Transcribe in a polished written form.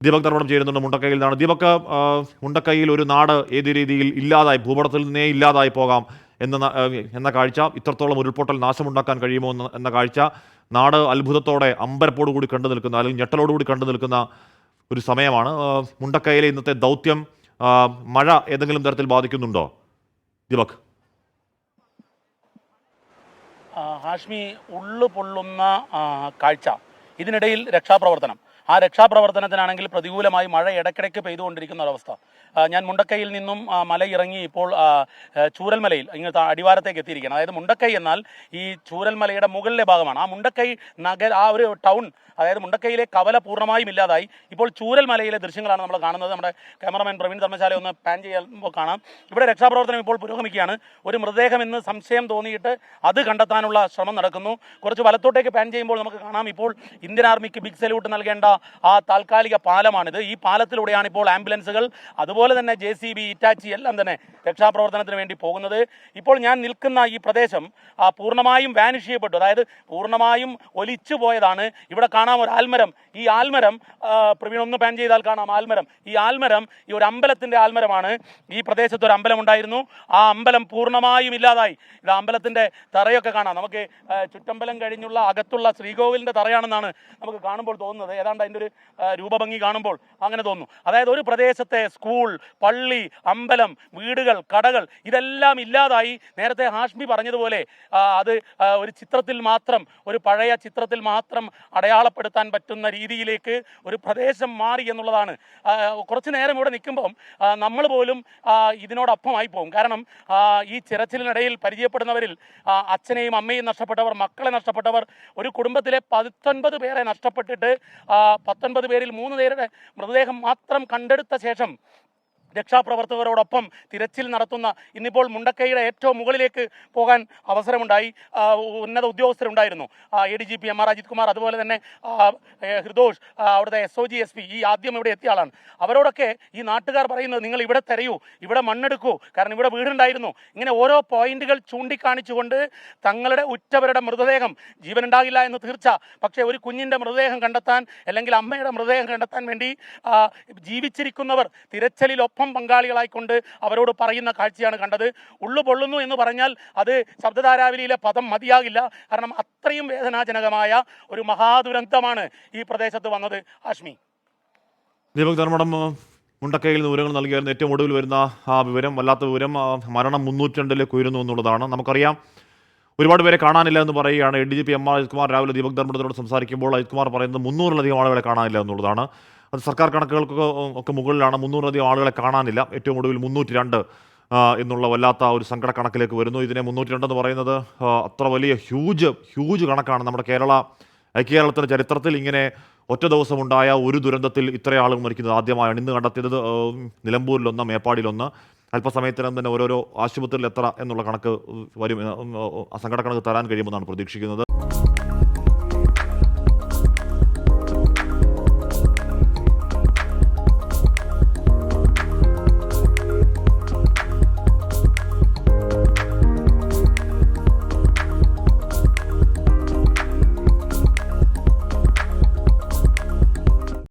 ദീപക് ധർമ്മടം ചേരുന്നുണ്ട് മുണ്ടക്കൈയിൽ നിന്നാണ്. ദീപക്, മുണ്ടക്കൈയിൽ ഒരു നാട് ഏത് രീതിയിൽ ഇല്ലാതായി, ഭൂപടത്തിൽ നിന്നേ ഇല്ലാതായി പോകാം എന്ന കാഴ്ച, ഇത്രത്തോളം ഉരുൾപൊട്ടൽ നാശമുണ്ടാക്കാൻ കഴിയുമോ എന്ന കാഴ്ച നാട് അത്ഭുതത്തോടെ അമ്പരപ്പോടുകൂടി കണ്ടു നിൽക്കുന്ന, അല്ലെങ്കിൽ ഞെട്ടലോടുകൂടി കണ്ടു നിൽക്കുന്ന ഒരു സമയമാണ്. മുണ്ടക്കൈയിലെ ഇന്നത്തെ ദൗത്യം മഴ ഏതെങ്കിലും തരത്തിൽ ബാധിക്കുന്നുണ്ടോ ദീപക്? ഹാഷ്മി, ഉള്ളു പൊള്ളുന്ന കാഴ്ച. ഇതിനിടയിൽ രക്ഷാപ്രവർത്തനം. ആ രക്ഷാപ്രവർത്തനത്തിനാണെങ്കിൽ പ്രതികൂലമായി മഴ ഇടയ്ക്കിടയ്ക്ക് പെയ്തുകൊണ്ടിരിക്കുന്ന ഒരവസ്ഥ. ഞാൻ മുണ്ടക്കൈയിൽ നിന്നും മലയിറങ്ങി ഇപ്പോൾ ചൂരൽമലയിൽ ഇങ്ങനത്തെ അടിവാരത്തേക്ക് എത്തിയിരിക്കുകയാണ്. അതായത് മുണ്ടക്കൈ എന്നാൽ ഈ ചൂരൽമലയുടെ മുകളിലെ ഭാഗമാണ്. ആ മുണ്ടക്കൈ ആ ഒരു ടൗൺ, അതായത് മുണ്ടക്കൈയിലെ കവല പൂർണ്ണമായും ഇല്ലാതായി. ഇപ്പോൾ ചൂരൽമലയിലെ ദൃശ്യങ്ങളാണ് നമ്മൾ കാണുന്നത്. നമ്മുടെ ക്യാമറമാൻ പ്രവീൺ ധർമ്മശാല ഒന്ന് പാൻ ചെയ്യുമ്പോൾ കാണാം. ഇവിടെ രക്ഷാപ്രവർത്തനം ഇപ്പോൾ പുരോഗമിക്കുകയാണ്. ഒരു മൃതദേഹം എന്ന് സംശയം തോന്നിയിട്ട് അത് കണ്ടെത്താനുള്ള ശ്രമം നടക്കുന്നു. കുറച്ച് വലത്തോട്ടേക്ക് പാൻ ചെയ്യുമ്പോൾ നമുക്ക് കാണാം, ഇപ്പോൾ ഇന്ത്യൻ ആർമിക്ക് ബിഗ് സല്യൂട്ട് നൽകേണ്ട ആ താൽക്കാലിക പാലമാണിത്. ഈ പാലത്തിലൂടെയാണ് ഇപ്പോൾ ആംബുലൻസുകൾ, അതുപോലെ തന്നെ JCB, ഇറ്റാച്ചി എല്ലാം തന്നെ രക്ഷാപ്രവർത്തനത്തിന് വേണ്ടി പോകുന്നത്. ഇപ്പോൾ ഞാൻ നിൽക്കുന്ന ഈ പ്രദേശം പൂർണ്ണമായും വാനിഷ് ചെയ്യപ്പെട്ടു, അതായത് പൂർണ്ണമായും ഒലിച്ചു പോയതാണ്. ഇവിടെ കാണാം ഒരു ആൽമരം. ഈ ആൽമരം, പ്രവീൺ ഒന്ന് പാൻ ചെയ്താൽ കാണാം ആൽമരം. ഈ ആൽമരം ഈ ഒരു അമ്പലത്തിൻ്റെ ആൽമരമാണ്. ഈ പ്രദേശത്ത് ഒരു അമ്പലം ഉണ്ടായിരുന്നു. ആ അമ്പലം പൂർണ്ണമായും ഇല്ലാതായി. ഇത് അമ്പലത്തിൻ്റെ തറയൊക്കെ കാണാം. നമുക്ക് ചുറ്റമ്പലം കഴിഞ്ഞുള്ള അകത്തുള്ള ശ്രീകോവിലിൻ്റെ തറയാണെന്നാണ് നമുക്ക് കാണുമ്പോൾ തോന്നുന്നത്. ഏതാണ്ട് അതിൻ്റെ ഒരു രൂപഭംഗി കാണുമ്പോൾ അങ്ങനെ തോന്നുന്നു. അതായത് ഒരു പ്രദേശത്തെ സ്കൂൾ, പള്ളി, അമ്പലം, വീടുകൾ, കടകൾ ഇതെല്ലാം ഇല്ലാതായി. നേരത്തെ ഹാഷ്മി പറഞ്ഞതുപോലെ അത് ഒരു ചിത്രത്തിൽ മാത്രം, ഒരു പഴയ ചിത്രത്തിൽ മാത്രം അടയാളപ്പെടുത്താൻ പറ്റുന്ന രീതിയിലേക്ക് ഒരു പ്രദേശം മാറി എന്നുള്ളതാണ്. കുറച്ച് നേരം ഇവിടെ നിൽക്കുമ്പം നമ്മൾ പോലും ഇതിനോടൊപ്പമായി പോകും. കാരണം ഈ ചിറച്ചിലിനിടയിൽ പരിചയപ്പെടുന്നവരിൽ അച്ഛനെയും അമ്മയും നഷ്ടപ്പെട്ടവർ, മക്കളെ നഷ്ടപ്പെട്ടവർ, ഒരു കുടുംബത്തിലെ 19 പേരെ നഷ്ടപ്പെട്ടിട്ട് 19 പേരിൽ 3 പേരുടെ മൃതദേഹം മാത്രം കണ്ടെടുത്ത ശേഷം രക്ഷാപ്രവർത്തകരോടൊപ്പം തിരച്ചിൽ നടത്തുന്ന, ഇന്നിപ്പോൾ മുണ്ടക്കൈയുടെ ഏറ്റവും മുകളിലേക്ക് പോകാൻ അവസരമുണ്ടായി. ഉന്നത ഉദ്യോഗസ്ഥരുണ്ടായിരുന്നു. ADGP MR അജിത് കുമാർ, അതുപോലെ തന്നെ ഹൃദോഷ്, അവിടുത്തെ SOG SP, ഈ ആദ്യം ഇവിടെ എത്തിയ ആളാണ്. അവരോടൊക്കെ ഈ നാട്ടുകാർ പറയുന്നത്, നിങ്ങൾ ഇവിടെ തെരയൂ, ഇവിടെ മണ്ണെടുക്കൂ, കാരണം ഇവിടെ വീടുണ്ടായിരുന്നു. ഇങ്ങനെ ഓരോ പോയിന്റുകൾ ചൂണ്ടിക്കാണിച്ചുകൊണ്ട് തങ്ങളുടെ ഉറ്റവരുടെ മൃതദേഹം, ജീവനുണ്ടാകില്ല എന്ന് തീർച്ച, പക്ഷേ ഒരു കുഞ്ഞിൻ്റെ മൃതദേഹം കണ്ടെത്താൻ, അല്ലെങ്കിൽ അമ്മയുടെ മൃതദേഹം കണ്ടെത്താൻ വേണ്ടി ജീവിച്ചിരിക്കുന്നവർ തിരച്ചിലൊപ്പം പങ്കാളികളായിക്കൊണ്ട് അവരോട് പറയുന്ന കാഴ്ചയാണ് കണ്ടത്. ഉള്ളു പൊള്ളുന്നു എന്ന് പറഞ്ഞാൽ അത് ശബ്ദധാരാവലിയിലെ പദം മതിയാകില്ല. കാരണം അത്രയും വേദനാജനകമായ ഒരു മഹാദുരന്തമാണ് ഈ പ്രദേശത്ത് വന്നത്. ഹാഷ്മി, ദീപക് ധർമ്മടം മുണ്ടക്കൈയിൽ നിന്ന് വിവരങ്ങൾ നൽകിയായിരുന്നു. ഏറ്റവും ഒടുവിൽ വരുന്ന ആ വിവരം, വല്ലാത്ത വിവരം, മരണം 302 ഉയരുന്നു എന്നുള്ളതാണ്. നമുക്കറിയാം ഒരുപാട് പേരെ കാണാനില്ല എന്ന് പറയുകയാണ്. ADGP MR അജിത് കുമാർ രാവിലെ ദീപക് ധർമ്മടത്തോട് സംസാരിക്കുമ്പോൾ അജിത് കുമാർ പറയുന്നത് 300-ലധികം ആളുകളെ കാണാനില്ല എന്നുള്ളതാണ്. അത് സർക്കാർ കണക്കുകൾക്ക് മുകളിലാണ്. 300-ലധികം ആളുകളെ കാണാനില്ല. ഏറ്റവും ഒടുവിൽ 302 എന്നുള്ള വല്ലാത്ത ഒരു സങ്കട കണക്കിലേക്ക് വരുന്നു. ഇതിനെ 302 എന്ന് പറയുന്നത് അത്ര വലിയ ഹ്യൂജ് കണക്കാണ്. നമ്മുടെ കേരളത്തിൻ്റെ ചരിത്രത്തിൽ ഇങ്ങനെ ഒറ്റ ദിവസമുണ്ടായ ഒരു ദുരന്തത്തിൽ ഇത്ര ആളുകൾ മരിക്കുന്നത് ആദ്യമായാണ്. ഇന്ന് കണ്ടെത്തിയത് നിലമ്പൂരിലൊന്ന്, മേപ്പാടിയിലൊന്ന്. അല്പസമയത്തിനും തന്നെ ഓരോരോ ആശുപത്രിയിൽ എത്ര എന്നുള്ള കണക്ക് വരും, സങ്കട കണക്ക് തരാൻ കഴിയുമെന്നാണ് പ്രതീക്ഷിക്കുന്നത്.